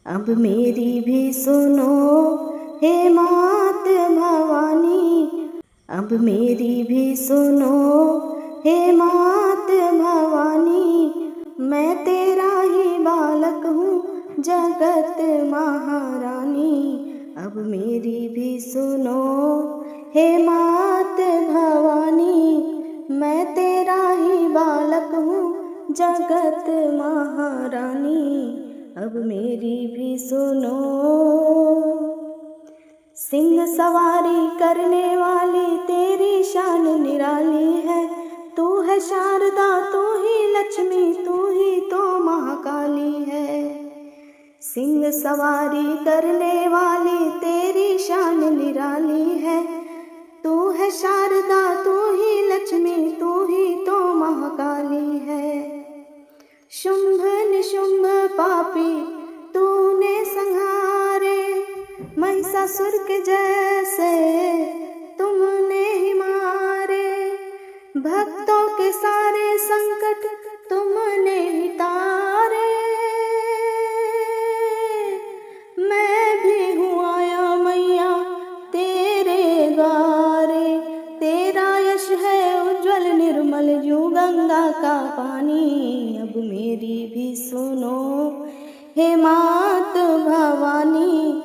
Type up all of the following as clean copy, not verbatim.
अब मेरी भी सुनो हे मात भवानी, अब मेरी भी सुनो हे मात भवानी। मैं तेरा ही बालक हूँ जगत महारानी, अब मेरी भी सुनो हे मात भवानी। मैं तेरा ही बालक हूँ जगत महारानी, अब मेरी भी सुनो। सिंह सवारी करने वाली तेरी शान निराली है, तू है शारदा तू ही लक्ष्मी तू ही तो महाकाली है। सिंह सवारी करने वाली तेरी शान निराली है, तू है शारदा तू ही लक्ष्मी तू ही तो महाकाली है। शुंभ निशुंभ पापी तूने संहारे, महिषासुर के जैसे तुमने ही मारे। भक्तों के सारे संकट तुमने ही तारे, मैं भी हूँ आया मैया तेरे द्वारे। तेरा यश है उज्जवल निर्मल यूं गंगा का पानी, अब मेरी भी सुनो हे मात भवानी।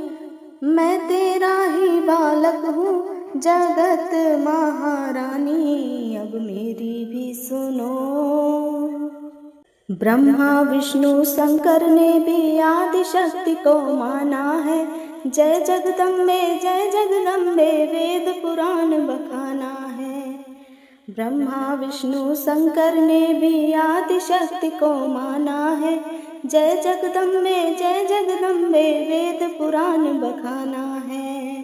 मैं तेरा ही बालक हूँ जगत महारानी, अब मेरी भी सुनो। ब्रह्मा विष्णु शंकर ने भी आदि शक्ति को माना है, जय जगदम्बे वेद पुराण बखाना है। ब्रह्मा विष्णु शंकर ने भी आदि शक्ति को माना है, जय जगदम्बे वेद पुराण बखाना है।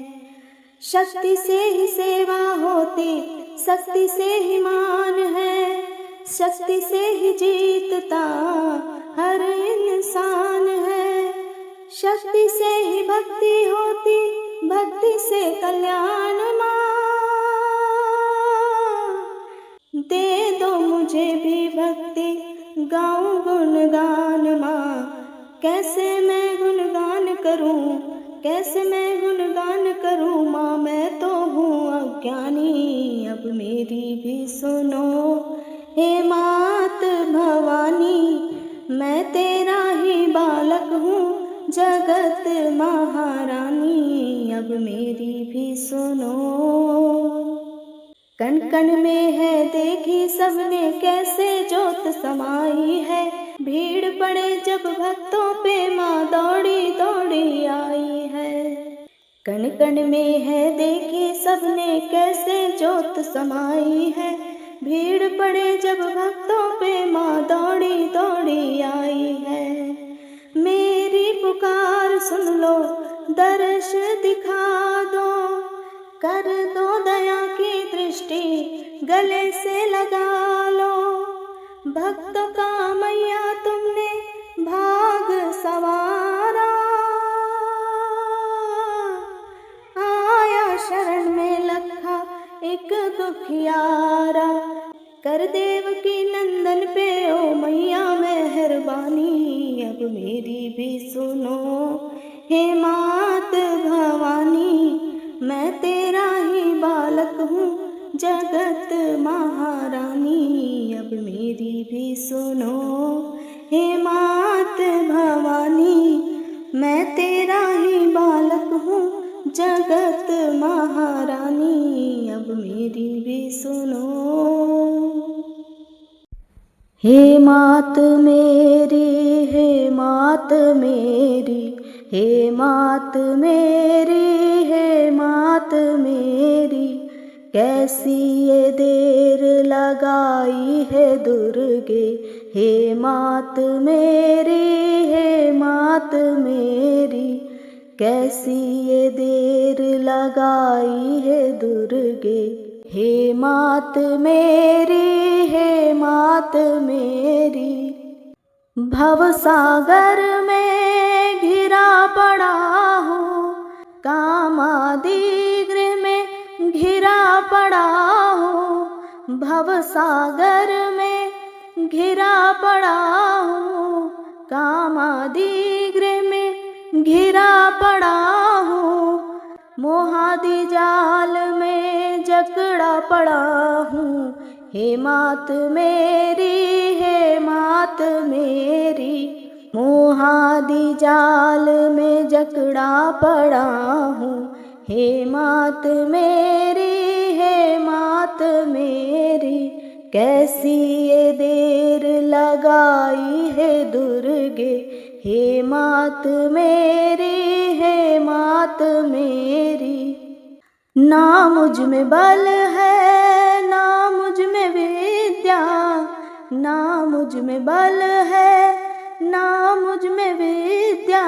शक्ति से ही सेवा होती शक्ति से ही मान है, शक्ति से ही जीतता हर इंसान है। शक्ति से ही भक्ति होती भक्ति से कल्याण माँ, दे दो मुझे भी भक्ति गाऊं गुणगान माँ। कैसे मैं गुणगान करूं कैसे मैं गुणगान करूं माँ, मैं तो हूँ अज्ञानी, अब मेरी भी सुनो हे मात भवानी। मैं तेरा ही बालक हूँ जगत महारानी, अब मेरी भी सुनो। कण कण में है देखी सबने कैसे ज्योत समाई है, भीड़ पड़े जब भक्तों पे माँ दौड़ी दौड़ी आई है। कण कण में है देखी सबने कैसे ज्योत समाई है, भीड़ पड़े जब भक्तों पे माँ दौड़ी दौड़ी आई है। मेरी पुकार सुन लो दर्श दिखा दो, कर दो दया की दृष्टि गले से लगा लो। भक्तों का मैया तुमने भाग सवारा, आया शरण में लखा एक दुखियारा। कर देवकी नंदन पे ओ मैया मेहरबानी, अब मेरी भी सुनो हे मात भवानी। मैं तेरा ही बालक हूँ जगत महारानी, अब मेरी भी सुनो हे मात भवानी। मैं तेरा ही बालक हूँ जगत महारानी, अब मेरी भी सुनो। हे मात मेरी हे मात मेरी, हे मात मेरी हे मात मेरी। कैसी ये देर लगाई है दुर्गे, हे मात मेरी हे मात मेरी। कैसी ये देर लगाई है दुर्गे, हे मात मेरी हे मात मेरी। भवसागर में घिरा पड़ा हूँ, कामादि गृह में घिरा पड़ा हूँ। भवसागर में घिरा पड़ा हूँ, कामादि गृह में घिरा पड़ा हूँ, मोहादी जाल में जकड़ा पड़ा हूँ। हे मात मेरी, हे मात मेरी, मोहादी जाल में जकड़ा पड़ा हूँ। हे मात मेरी, हे मात मेरी, कैसी ये देर लगाई है दुर्गे। हे मात मेरी, हे मात मेरी, ना मुझ में बल है ना मुझ में विद्या, ना मुझ में बल है ना मुझ में विद्या,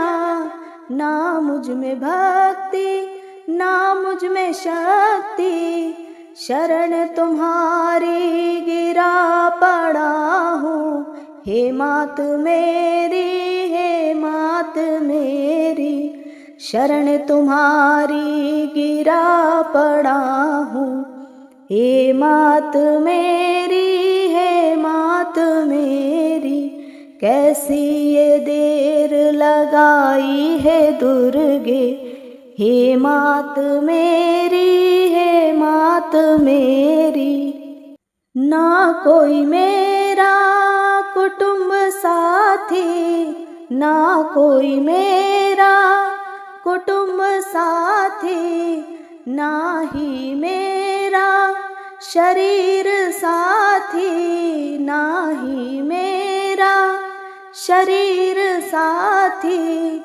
ना मुझ में भक्ति ना मुझ में शक्ति, शरण तुम्हारी गिरा पड़ा हूँ। हे मात मेरी, हे मात मेरी, शरण तुम्हारी गिरा पड़ा हूँ। हे मात मेरी, हे मात मेरी, कैसी ये देर लगाई है दुर्गे। हे मात मेरी, हे मात मेरी, ना कोई मेरा कुटुंब साथी, ना कोई मेरा कुटुंब साथी, ना ही मेरा शरीर साथी, ना ही मेरा शरीर साथी।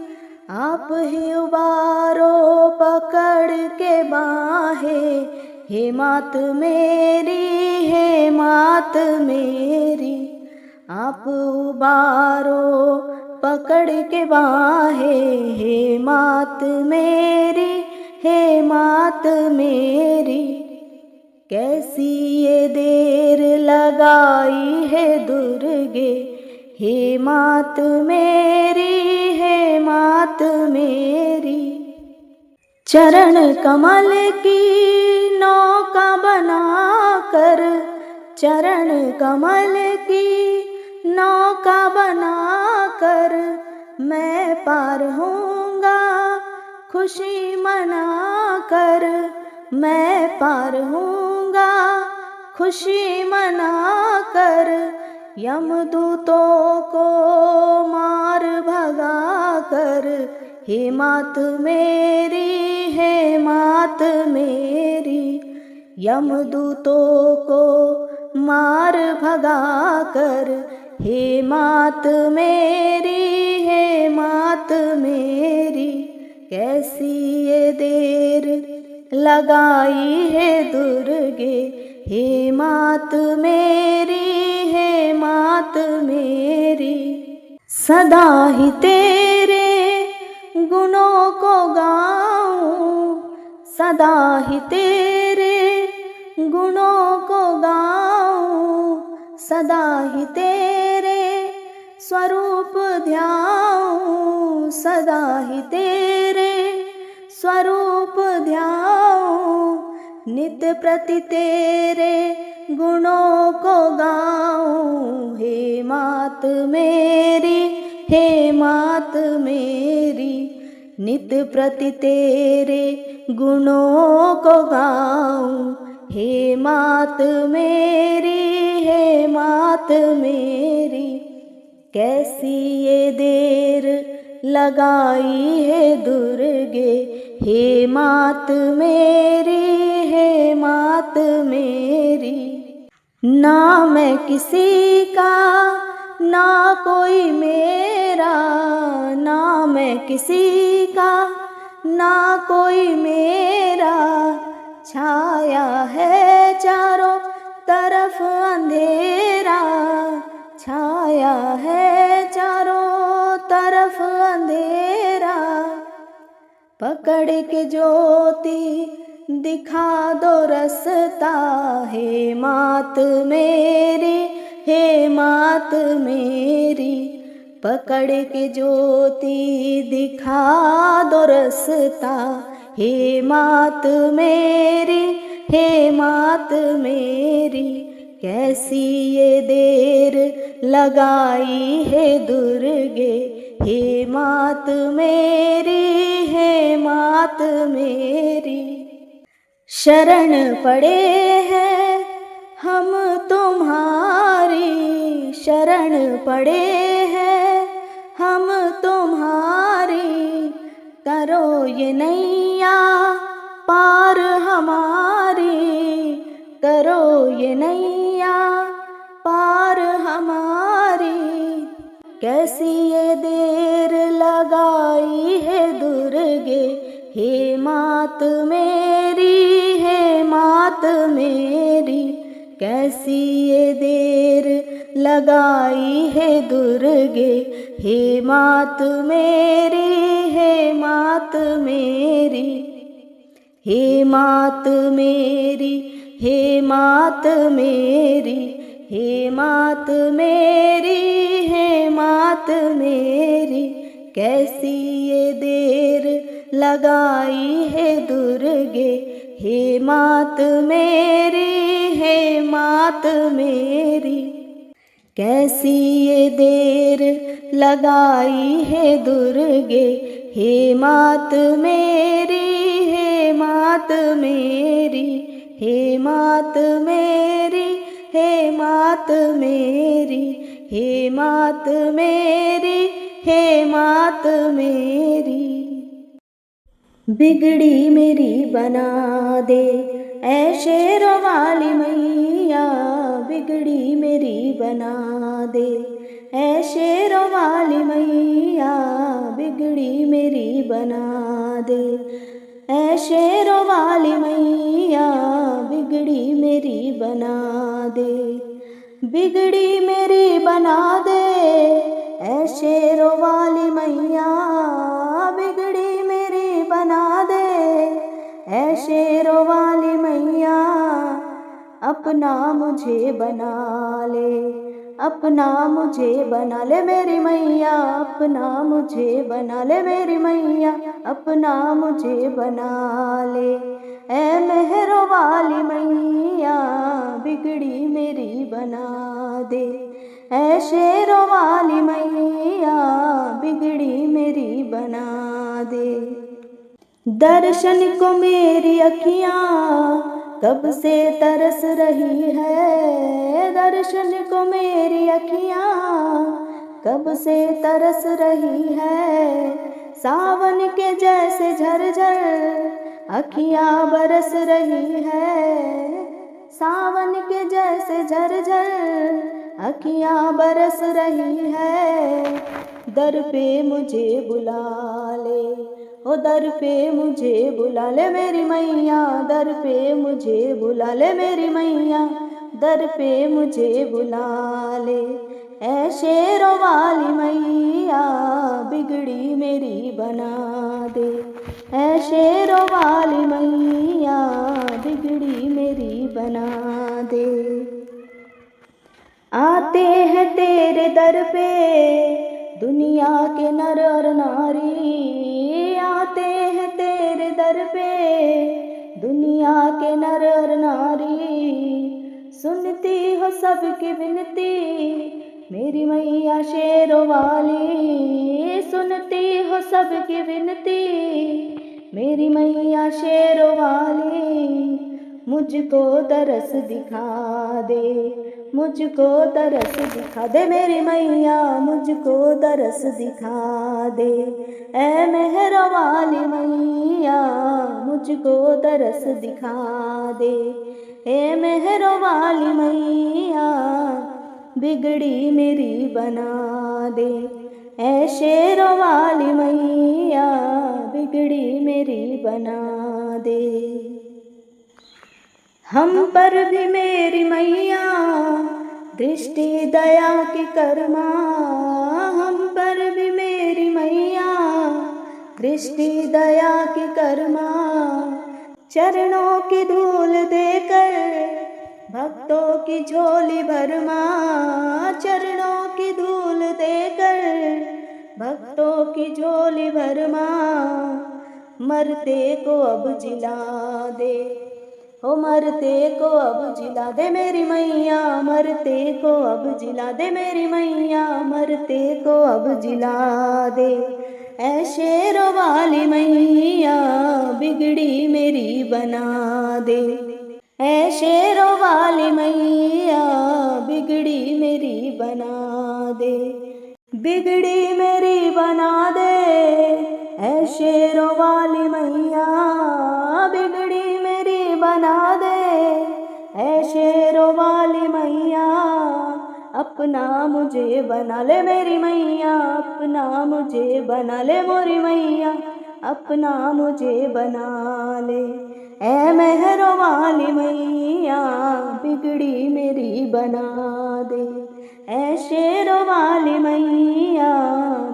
आप ही उबारो पकड़ के बाहें, हे मात मेरी, हे मात मेरी, आप उबारो पकड़ के बाहें। हे मात मेरी, हे मात मेरी, कैसी ये देर लगाई है दुर्गे। हे मात मेरी, हे मात मेरी, चरण कमल की नौका बनाकर, चरण कमल की नौका बनाकर, मैं पार होऊंगा खुशी मनाकर, मैं पार होऊंगा खुशी मनाकर। यमदूतों को मार भगा कर, हे मात मेरी, हे मात मेरी, यमदूतों को मार भगा कर। हे मात मेरी, हे मात मेरी, कैसी ये देर लगाई है दुर्गे। हे मात मेरी, हे मात मेरी, सदा ही तेरे गुणों को गाऊं, सदा ही तेरे गुणों को गाऊं, सदा ही तेरे स्वरूप ध्याऊं, सदा ही तेरे स्वरूप ध्याऊं। नित्य प्रति तेरे गुणों को गाऊं। हे मात मेरी, हे मात मेरी, नित्य प्रति तेरे गुणों को गाऊं। हे मात मेरी, हे मात मेरी, कैसी ये देर लगाई है दुर्गे। हे मात मेरी, हे मात मेरी, ना मैं किसी का ना कोई मेरा, ना मैं किसी का ना कोई मेरा, छाया है चारों तरफ अंधेरा, छाया है चारों तरफ अंधेरा। पकड़ के ज्योति दिखा दो रास्ता। हे मात मेरी, हे मात मेरी, पकड़ के ज्योति दिखा दो रास्ता। हे मात मेरी, हे मात मेरी, कैसी ये देर लगाई है दुर्गे। हे मात मेरी, हे मात मेरी। शरण पड़े हैं हम तुम्हारी, शरण पड़े हैं हम तुम्हारी। करो ये नैया पार हमारी, करो ये नैया पार हमारी। कैसी ये देर लगाई है दुर्गे, हे मात मेरी, हे मात मेरी। कैसी ये देर लगाई है दुर्गे, हे मात मेरी, हे मात मेरी। हे मात मेरी, हे मात मेरी, हे मात मेरी, हे मात मेरी। कैसी ये देर लगाई है दुर्गे, हे मात मेरी, हे मात मेरी। कैसी ये देर लगाई है दुर्गे, हे मात मेरी, हे मात मेरी। हे मात मेरी, हे मात मेरी, हे मात मेरी, हे मात मेरी। बिगड़ी मेरी बना दे ऐ शेरों वाली मैया, बिगड़ी मेरी बना दे ऐ शेरों वाली मैया, बिगड़ी मेरी बना दे ऐ शेरों वाली मैया, बिगड़ी मेरी बना दे। बिगड़ी मेरी बना दे ऐ शेरों वाली मैया, बिगड़ी मेरी बना दे ऐ शेरों वाली मैया। अपना मुझे बना ले, अपना मुझे बना ले मेरी मैया, अपना मुझे बना ले मेरी मैया, अपना मुझे बना ले ऐ मेहरों वाली मैया, बिगड़ी मेरी बना दे ऐ शेरों वाली मैया, बिगड़ी मेरी बना दे। दर्शन को मेरी अखियाँ कब से तरस रही है, दर्शन को मेरी अखियाँ कब से तरस रही है। सावन के जैसे झरझर अखियाँ बरस रही है, सावन के जैसे झरझर अखियाँ बरस रही है। दर पे मुझे बुला ले, ओ दर पे मुझे बुला ले मेरी मैया, दर पे मुझे बुला ले मेरी मैया, दर पे मुझे बुला ले ऐ शेरों वाली मैया, बिगड़ी मेरी बना दे ऐ शेरों वाली मैया, बिगड़ी मेरी बना दे। आते हैं तेरे दर पे दुनिया के नर और नारी, आते हैं तेरे दर पे दुनिया के नर और नारी। सुनती हो सबकी विनती मेरी मैया शेरों वाली, सुनती हो सबकी विनती मेरी मैया शेरों वाली। मुझको तरस दिखा दे, मुझको तरस दिखा दे मेरी मैया, मुझको तरस दिखा दे ऐ मेहरों वाली मैया, मुझको तरस दिखा दे ऐ मेहरों वाली मैया, बिगड़ी मेरी बना दे ऐ शेरों वाली मैया, बिगड़ी मेरी बना दे। हम पर भी मेरी मैया दृष्टि दया की करमा, हम पर भी मेरी मैया दृष्टि दया की करमा। चरणों की धूल देकर भक्तों की झोली भरमा, चरणों की धूल देकर भक्तों की झोली भरमा। मरते को अब जिला दे, ओ मरते को अब जिला दे मेरी मैया, मरते को अब जिला दे मेरी मैया, मरते को अब जिला दे। ऐ शेरों वाली मैया बिगड़ी मेरी बना दे। ऐ शेरों वाली मैया बिगड़ी मेरी बना दे, बिगड़ी मेरी बना दे। ऐ शेरों वाली मैया बिगड़ी मेरी बना दे। ऐ शेरों वाली मैया अपना मुझे बना ले मेरी मैया, अपना मुझे बना ले मोरी मैया, अपना मुझे बना ले। ऐ मेहरों वाली मैया बिगड़ी मेरी बना दे। ऐ शेरों वाली मैया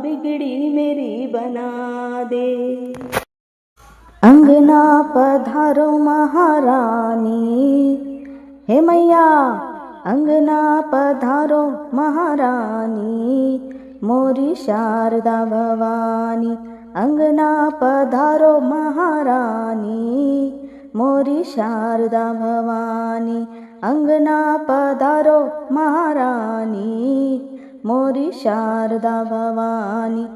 बिगड़ी मेरी बना दे। अंगना पधारो महारानी, हे मैया अंगना पधारो महारानी, मोरी शारदा भवानी। अंगना पधारो महारानी, मोरी शारदा भवानी। अंगना पधारो महारानी, मोरी शारदा भवानी।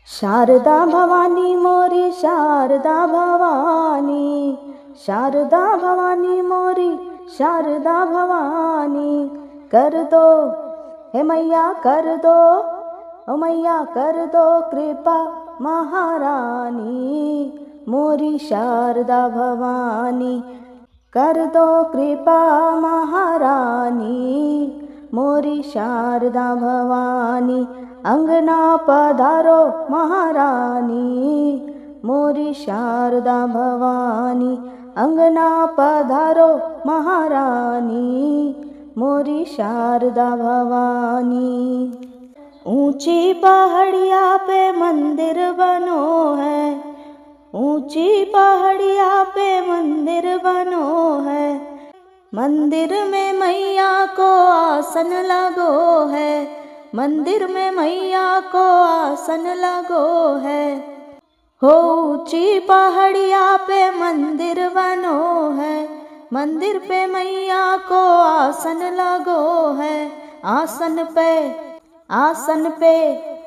शारदा भवानी मोरी शारदा भवानी, शारदा भवानी मोरी शारदा भवानी। कर दो हे मैया कर दो, ओ मैया कर दो कृपा महारानी, मोरी शारदा भवानी। कर दो कृपा महारानी, मोरी शारदा भवानी। अंगना पधारो महारानी, मोरी शारदा भवानी। अंगना पधारो महारानी, मोरी शारदा भवानी। ऊंची पहाड़िया पे मंदिर बनो है, ऊंची पहाड़िया पे मंदिर बनो है। मंदिर में मैया को आसन लगो है, मंदिर में मैया को आसन लगो है। हो ऊंची पहाड़िया पे मंदिर बनो है, मंदिर पे मैया को आसन लगो है। आसन पे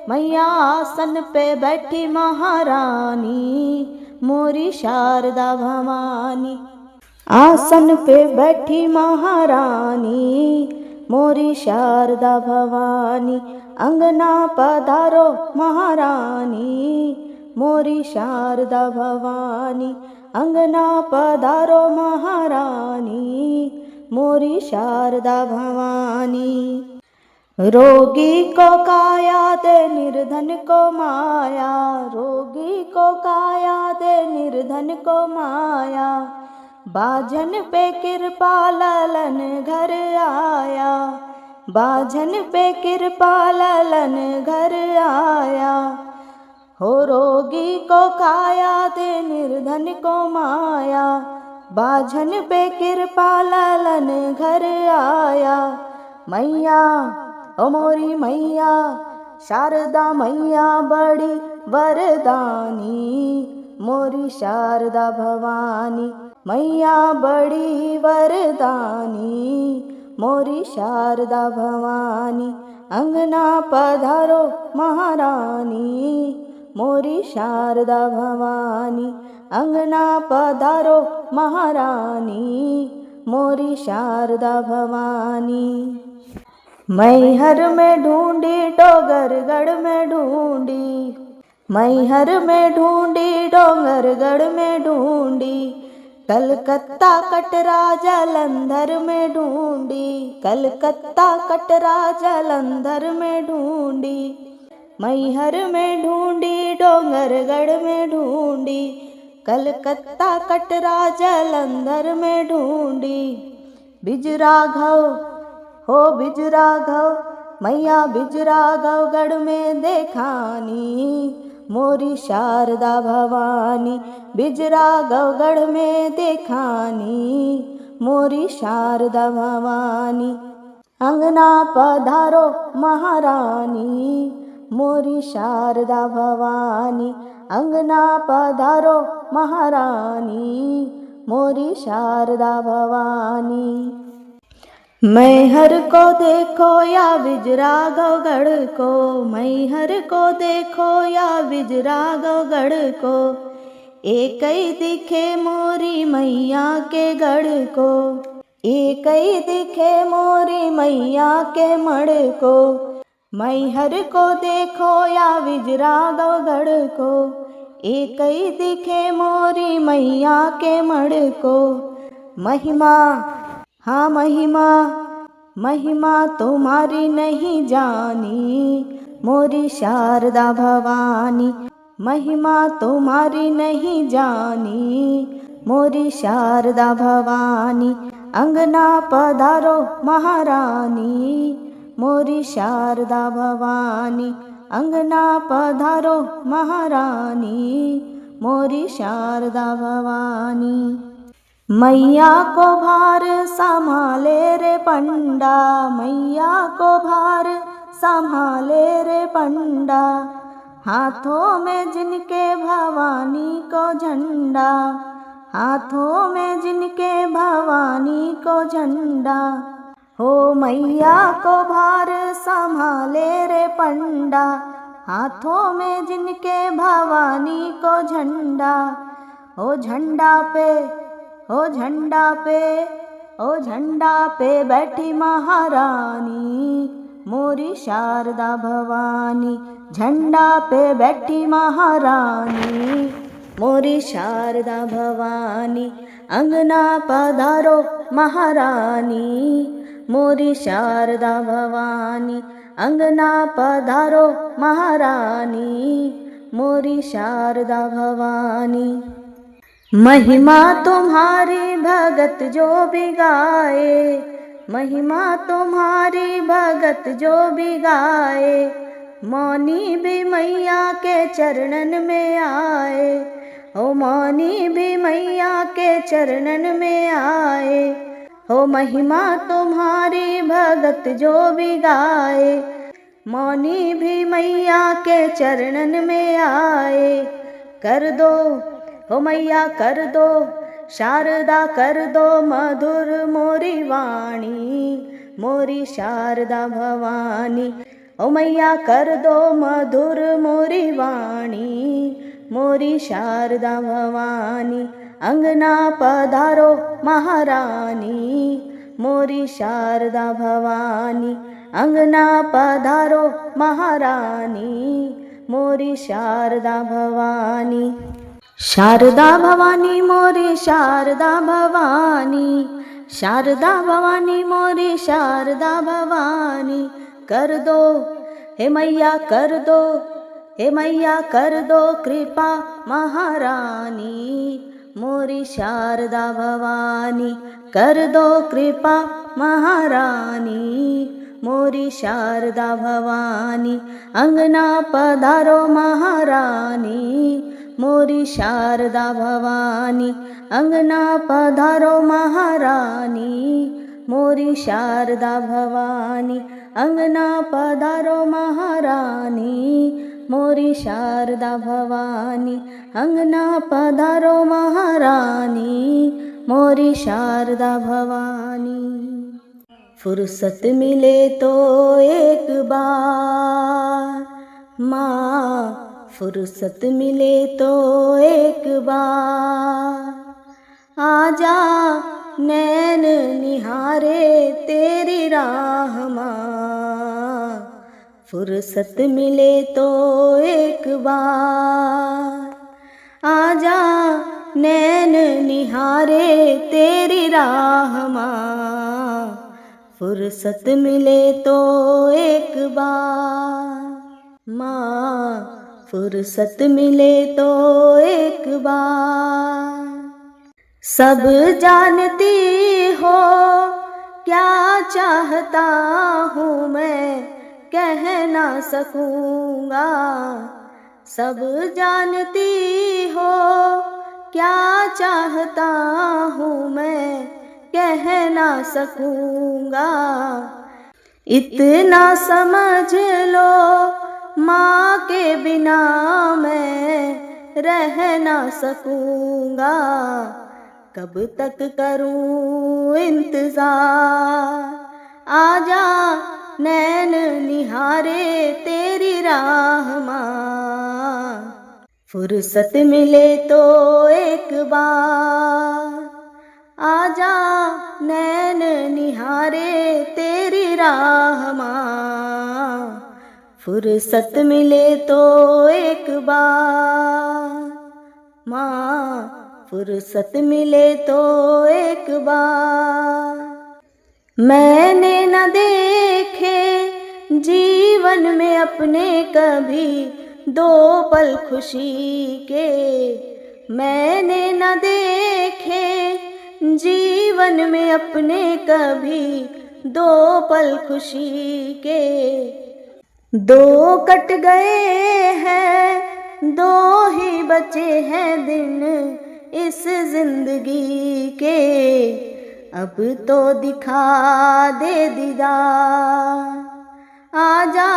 मैया आसन पे बैठी महारानी, मोरी शारदा भवानी। आसन पे बैठी महारानी, मोरी शारदा भवानी। अंगना पधारो महारानी, मोरी शारदा भवानी। अंगना पधारो महारानी, मोरी शारदा भवानी। रोगी को काया दे निर्धन को माया, रोगी को काया दे निर्धन को माया। बाझन पे कृपा ललन घर आया, बाझन पे कृपा ललन घर आया। हो रोगी को काया दे निर्धन को माया, बाझन पे कृपा ललन घर आया। मैया ओ मोरी मैया शारदा मैया बड़ी वरदानी, मोरी शारदा भवानी। मैया बड़ी वरदानी, मोरी शारदा भवानी। अंगना पधारो महारानी, मोरी शारदा भवानी। अंगना पधारो महारानी, मोरी शारदा भवानी। मैहर में ढूंढी डोंगरगढ़ में ढूंढी, मैहर में ढूंढी डोंगरगढ़ में ढूंढी। कलकत्ता कटरा जालंधर में ढूंढी, कलकत्ता कटरा जालंधर में ढूंढी। मैहर में ढूंढी डोंगरगढ़ में ढूंढी, कलकत्ता कटरा जालंधर में ढूंढी। बिजराघव हो बिजराघव मैया बिजराघवगढ़ में देखानी, मोरी शारदा भवानी। बिजराघवगढ़ में देखानी, मोरी शारदा भवानी। अंगना पधारो महारानी, मोरी शारदा भवानी। अंगना पधारो महारानी, मोरी शारदा भवानी। मैहर को देखो या विजराघवगढ़ को, मैहर को देखो या विजराघवगढ़ को, एक ही दिखे मोरी मैया के गढ़ को, एक ही दिखे मोरी मैया के मढ़ को। मैहर को देखो या विजराघवगढ़ को, एक ही दिखे मोरी मैया के मढ़ को। महिमा हाँ महिमा, महिमा तुम्हारी नहीं जानी, मोरी शारदा भवानी। महिमा तुम्हारी नहीं जानी, मोरी शारदा भवानी। अंगना पधारो महारानी, मोरी शारदा भवानी। अंगना पधारो महारानी, मोरी शारदा भवानी। मैया को भार संभाले रे पंडा, मैया को भार संभाले रे पंडा। हाथों में जिनके भवानी को झंडा, हाथों में जिनके भवानी को झंडा। हो मैया को भार संभाले रे पंडा, हाथों में जिनके भवानी को झंडा। हो झंडा पे, ओ झंडा पे, ओ झंडा पे बैठी महारानी, मोरी शारदा भवानी। झंडा पे बैठी महारानी, मोरी शारदा भवानी। अंगना पधारो महारानी, मोरी शारदा भवानी। अंगना पधारो महारानी, मोरी शारदा भवानी। महिमा तुम्हारी भगत जो भी गाए, महिमा तुम्हारी भगत जो भी गाए। मौनी भी मैया के चरणन में आए, हो मौनी भी मैया के चरणन में आए। हो महिमा तुम्हारी भगत जो भी गाए, मौनी भी मैया के चरणन में आए। कर दो हो मैया कर दो, शारदा कर दो मधुर मोरी वाणी, मोरी शारदा भवानी। ओ मैया कर दो मधुर मोरी वाणी, मोरी शारदा भवानी। अंगना पधारो महारानी, मोरी शारदा भवानी। अंगना पधारो महारानी, मोरी शारदा भवानी। शारदा भवानी मोरी शारदा भवानी, शारदा भवानी मोरी शारदा भवानी। कर दो हे मैया कर दो, हे मैया कर दो कृपा महारानी, मोरी शारदा भवानी। कर दो कृपा महारानी, मोरी शारदा भवानी। अंगना पधारो महारानी, मोरी शारदा भवानी। अंगना पधारो महारानी, मोरी शारदा भवानी। अंगना पधारो महारानी, मोरी शारदा भवानी। अंगना पधारो महारानी, मोरी शारदा भवानी। फुर्सत मिले तो एक बार माँ, फुर्सत मिले तो एक बार आजा, नैन निहारे तेरी राह माँ। फुर्सत मिले तो एक बार आजा, नैन निहारे तेरी राह माँ। फुर्सत मिले तो एक बार माँ, फुर्सत मिले तो एक बार। सब जानती हो क्या चाहता हूँ मैं, कह ना सकूँगा। सब जानती हो क्या चाहता हूँ मैं, कह ना सकूँगा। इतना समझ लो माँ के बिना मैं रह ना सकूँगा। कब तक करूं इंतजार, आजा नैन निहारे तेरी राह माँ। फुर्सत मिले तो एक बार, आजा नैन निहारे तेरी राह माँ। फुर्सत मिले तो एक बार माँ, फुर्सत मिले तो एक बार। मैंने न देखे जीवन में अपने कभी दो पल खुशी के, मैंने न देखे जीवन में अपने कभी दो पल खुशी के। दो कट गए हैं, दो ही बचे हैं दिन इस जिंदगी के, अब तो दिखा दे दीदार, आजा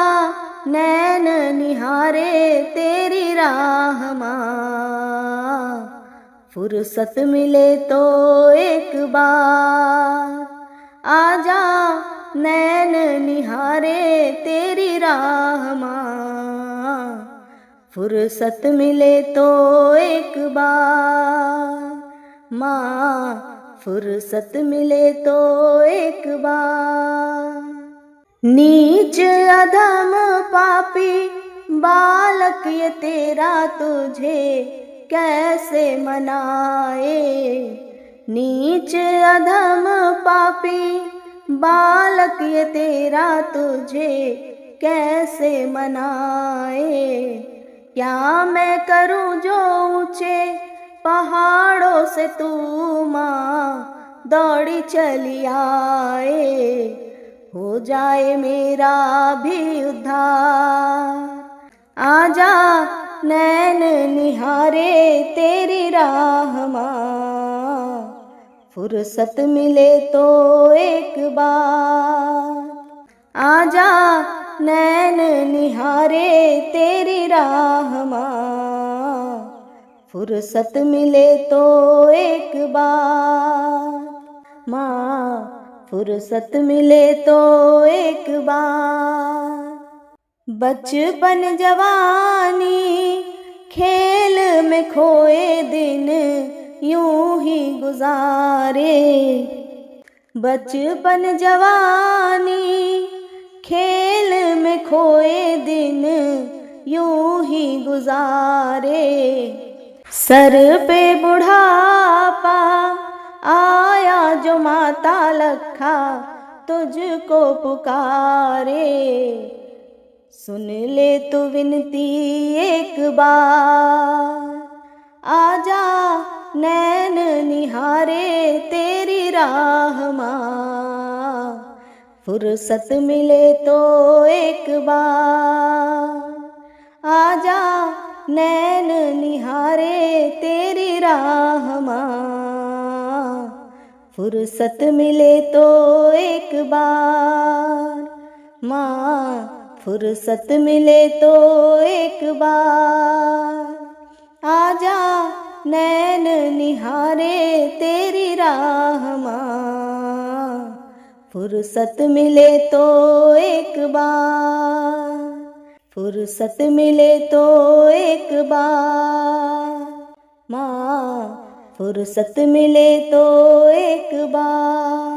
नैन निहारे तेरी राह माँ। फुर्सत मिले तो एक बार, आजा नैन निहारे तेरी राह माँ। फुर्सत मिले तो एक बार माँ, फुर्सत मिले तो एक बार। नीच अधम पापी बालक ये तेरा तुझे कैसे मनाए, नीच अधम पापी बालक ये तेरा तुझे कैसे मनाए। क्या मैं करूं जो ऊंचे पहाड़ों से तू माँ दौड़ी चली आए, हो जाए मेरा भी उद्धार, आजा नैन निहारे तेरी राह माँ। फुर्सत मिले तो एक बार, आजा नैन निहारे तेरी राह माँ। फुर्सत मिले तो एक बार माँ, फुर्सत मिले तो एक बार। बचपन जवानी खेल में खोए दिन यूं ही गुजारे, बचपन जवानी खेल में खोए दिन यूं ही गुजारे। सर पे बुढ़ापा आया जो माता लखा तुझको पुकारे, सुन ले तू विनती एक बार, आजा नैन निहारे तेरी राह माँ। फुर्सत मिले तो एक बार, आजा नैन निहारे तेरी राह माँ। फुर्सत मिले तो एक बार माँ, फुर्सत मिले तो एक बार, आजा नैन निहारे तेरी राह माँ। फुर्सत मिले तो एक बार, फुर्सत मिले तो एक बार माँ। फुर्सत मिले तो एक बार।